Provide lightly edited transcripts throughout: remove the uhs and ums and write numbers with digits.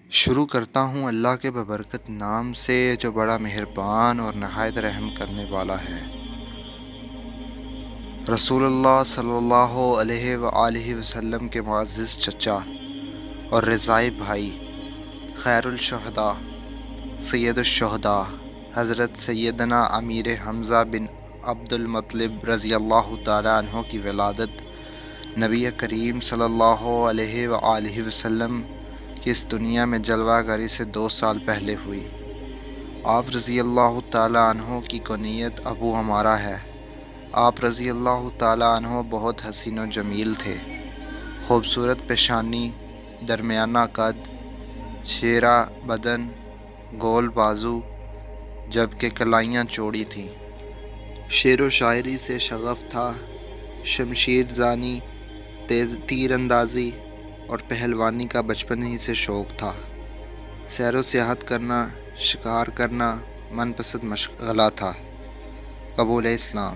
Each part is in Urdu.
شروع کرتا ہوں اللہ کے ببرکت نام سے جو بڑا مہربان اور نہایت رحم کرنے والا ہے۔ رسول اللہ صلی اللہ علیہ وآلہ وسلم کے معزز چچا اور رضائی بھائی، خیر الشہداء، سید الشہداء، حضرت سیدنا امیر حمزہ بن عبد المطلب رضی اللہ تعالیٰ عنہ کی ولادت نبی کریم صلی اللہ علیہ وآلہ وسلم کی اس دنیا میں جلوہ گری سے 2 سال پہلے ہوئی۔ آپ رضی اللہ تعالیٰ عنہ کی کنیت ابو عمارہ ہے۔ آپ رضی اللہ تعالیٰ عنہ بہت حسین و جمیل تھے، خوبصورت پیشانی، درمیانہ قد، چہرہ بدن، گول بازو، جبکہ کلائیاں چوڑی تھیں۔ شعر و شاعری سے شغف تھا، شمشیر زانی، تیر اندازی اور پہلوانی کا بچپن ہی سے شوق تھا۔ سیر و سیاحت کرنا، شکار کرنا من پسند مشغلہ تھا۔ قبول اسلام۔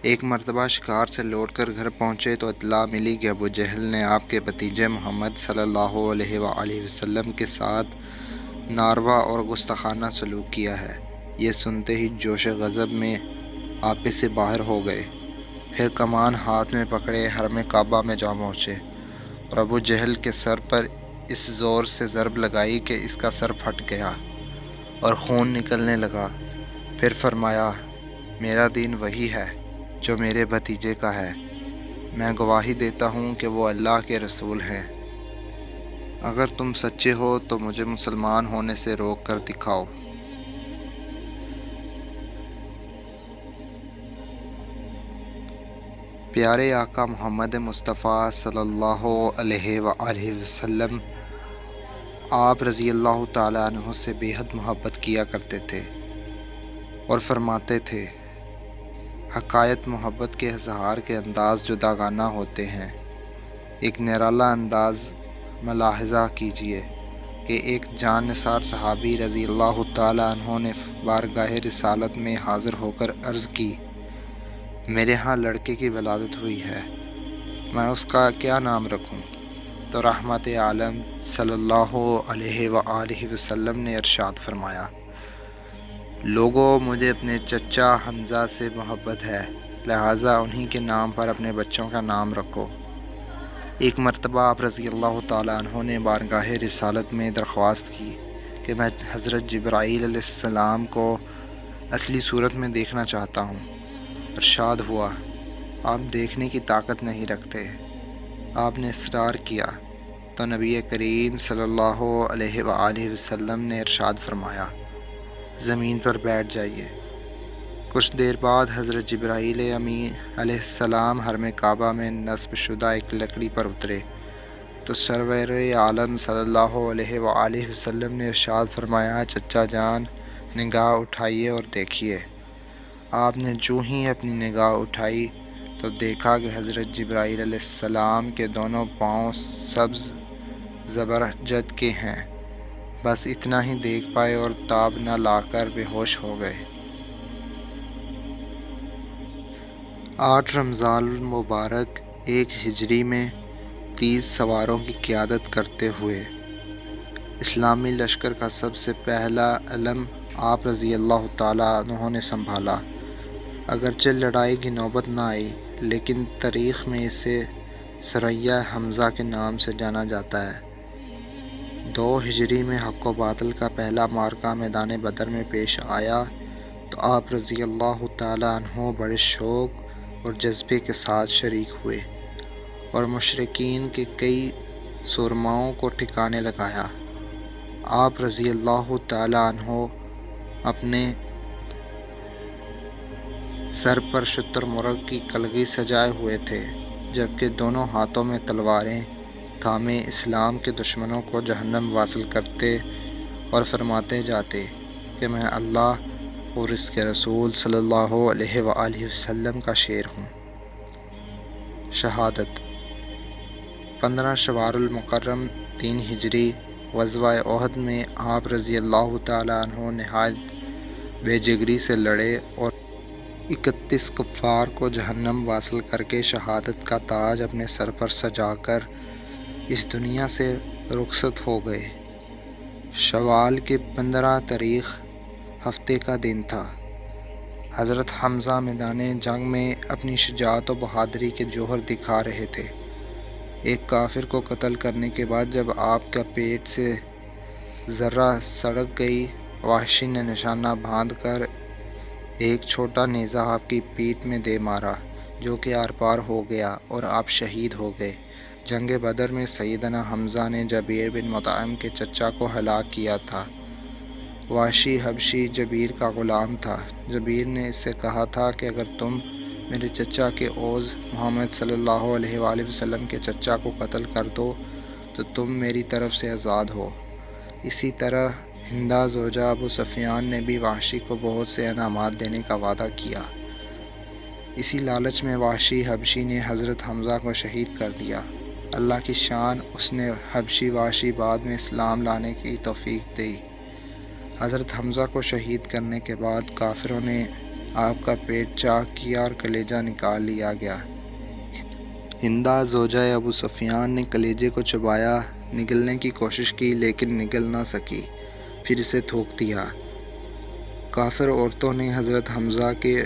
ایک مرتبہ شکار سے لوٹ کر گھر پہنچے تو اطلاع ملی کہ ابو جہل نے آپ کے بھتیجے محمد صلی اللہ علیہ وآلہ وسلم کے ساتھ ناروا اور گستاخانہ سلوک کیا ہے۔ یہ سنتے ہی جوش غضب میں آپے سے باہر ہو گئے، پھر کمان ہاتھ میں پکڑے حرم کعبہ میں جا پہنچے اور ابو جہل کے سر پر اس زور سے ضرب لگائی کہ اس کا سر پھٹ گیا اور خون نکلنے لگا۔ پھر فرمایا، میرا دین وہی ہے جو میرے بھتیجے کا ہے۔ میں گواہی دیتا ہوں کہ وہ اللہ کے رسول ہیں۔ اگر تم سچے ہو تو مجھے مسلمان ہونے سے روک کر دکھاؤ۔ پیارے آقا محمد مصطفیٰ صلی اللہ علیہ وآلہ وسلم آپ رضی اللہ تعالیٰ عنہ سے بے حد محبت کیا کرتے تھے اور فرماتے تھے، حقائق محبت کے اظہار کے انداز جداگانہ ہوتے ہیں۔ ایک نرالا انداز ملاحظہ کیجیے کہ ایک جان نثار صحابی رضی اللہ تعالیٰ عنہ نے بارگاہ رسالت میں حاضر ہو کر عرض کی، میرے ہاں لڑکے کی ولادت ہوئی ہے، میں اس کا کیا نام رکھوں؟ تو رحمت عالم صلی اللہ علیہ وآلہ وسلم نے ارشاد فرمایا، لوگوں، مجھے اپنے چچا حمزہ سے محبت ہے، لہٰذا انہی کے نام پر اپنے بچوں کا نام رکھو۔ ایک مرتبہ آپ رضی اللہ تعالیٰ عنہ نے بارگاہ رسالت میں درخواست کی کہ میں حضرت جبرائیل علیہ السلام کو اصلی صورت میں دیکھنا چاہتا ہوں۔ ارشاد ہوا، آپ دیکھنے کی طاقت نہیں رکھتے۔ آپ نے اصرار کیا تو نبی کریم صلی اللہ علیہ وآلہ وسلم نے ارشاد فرمایا، زمین پر بیٹھ جائیے۔ کچھ دیر بعد حضرت جبرائیل امین علیہ السلام حرم کعبہ میں نصب شدہ ایک لکڑی پر اترے تو سرور عالم صلی اللہ علیہ وآلہ وسلم نے ارشاد فرمایا، چچا جان، نگاہ اٹھائیے اور دیکھیے۔ آپ نے جو ہی اپنی نگاہ اٹھائی تو دیکھا کہ حضرت جبرائیل علیہ السلام کے دونوں پاؤں سبز زبرجد کے ہیں۔ بس اتنا ہی دیکھ پائے اور تاب نہ لا کر بے ہوش ہو گئے۔ 8 رمضان المبارک 1 ہجری میں 30 سواروں کی قیادت کرتے ہوئے اسلامی لشکر کا سب سے پہلا علم آپ رضی اللہ تعالیٰ عنہ نے سنبھالا۔ اگرچہ لڑائی کی نوبت نہ آئی، لیکن تاریخ میں اسے سریہ حمزہ کے نام سے جانا جاتا ہے۔ 2 ہجری میں حق و باطل کا پہلا معرکہ میدان بدر میں پیش آیا تو آپ رضی اللہ تعالیٰ عنہ بڑے شوق اور جذبے کے ساتھ شریک ہوئے اور مشرکین کے کئی سرماؤں کو ٹھکانے لگایا۔ آپ رضی اللہ تعالیٰ عنہ اپنے سر پر شتر مرغ کی کلگی سجائے ہوئے تھے، جبکہ دونوں ہاتھوں میں تلواریں تھامے اسلام کے دشمنوں کو جہنم واصل کرتے اور فرماتے جاتے کہ میں اللہ اور اس کے رسول صلی اللہ علیہ وآلہ وسلم کا شیر ہوں۔ شہادت 15 شوال المکرم 3 ہجری غزوہ احد میں آپ رضی اللہ تعالیٰ عنہ نہایت بے جگری سے لڑے اور 31 کفار کو جہنم واصل کر کے شہادت کا تاج اپنے سر پر سجا کر اس دنیا سے رخصت ہو گئے۔ شوال کے 15 تاریخ ہفتے کا دن تھا۔ حضرت حمزہ میدان جنگ میں اپنی شجاعت و بہادری کے جوہر دکھا رہے تھے۔ ایک کافر کو قتل کرنے کے بعد جب آپ کا پیٹ سے ذرہ سڑک گئی، وحشی نے نشانہ باندھ کر ایک چھوٹا نیزہ آپ کی پیٹھ میں دے مارا، جو کہ آر پار ہو گیا اور آپ شہید ہو گئے۔ جنگ بدر میں سیدنا حمزہ نے جبیر بن مطعم کے چچا کو ہلاک کیا تھا۔ وحشی حبشی جبیر کا غلام تھا۔ جبیر نے اس سے کہا تھا کہ اگر تم میرے چچا کے عوض محمد صلی اللہ علیہ وآلہ وسلم کے چچا کو قتل کر دو تو تم میری طرف سے آزاد ہو۔ اسی طرح ہندہ زوجہ ابو سفیان نے بھی وحشی کو بہت سے انعامات دینے کا وعدہ کیا۔ اسی لالچ میں وحشی حبشی نے حضرت حمزہ کو شہید کر دیا۔ اللہ کی شان، اس نے حبشی وحشی بعد میں اسلام لانے کی توفیق دی۔ حضرت حمزہ کو شہید کرنے کے بعد کافروں نے آپ کا پیٹ چاک کیا اور کلیجہ نکال لیا گیا۔ ہندہ زوجہ ابو سفیان نے کلیجے کو چبایا، نگلنے کی کوشش کی لیکن نگل نہ سکی، پھر اسے تھوک دیا۔ کافر عورتوں نے حضرت حمزہ کے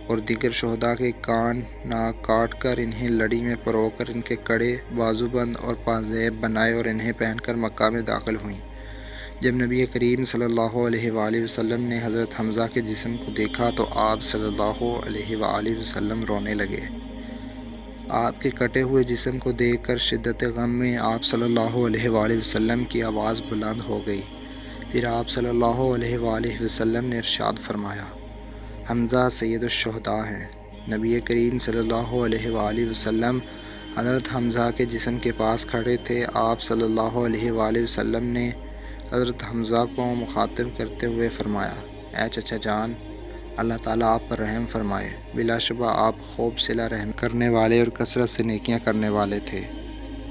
اور دیگر شہداء کے کان ناک کاٹ کر انہیں لڑی میں پرو کر ان کے کڑے، بازو بند اور پازیب بنائے اور انہیں پہن کر مکہ میں داخل ہوئیں۔ جب نبی کریم صلی اللہ علیہ وآلہ وسلم نے حضرت حمزہ کے جسم کو دیکھا تو آپ صلی اللہ علیہ وآلہ وسلم رونے لگے۔ آپ کے کٹے ہوئے جسم کو دیکھ کر شدت غم میں آپ صلی اللہ علیہ وآلہ وسلم کی آواز بلند ہو گئی۔ پھر آپ صلی اللہ علیہ وآلہ وسلم نے ارشاد فرمایا، حمزہ سید الشہداء ہیں۔ نبی کریم صلی اللہ علیہ وآلہ وسلم حضرت حمزہ کے جسم کے پاس کھڑے تھے۔ آپ صلی اللہ علیہ وآلہ وسلم نے حضرت حمزہ کو مخاطب کرتے ہوئے فرمایا، اے چچا جان، اللہ تعالیٰ آپ پر رحم فرمائے۔ بلا شبہ آپ خوب صلہ رحم کرنے والے اور کثرت سے نیکیاں کرنے والے تھے۔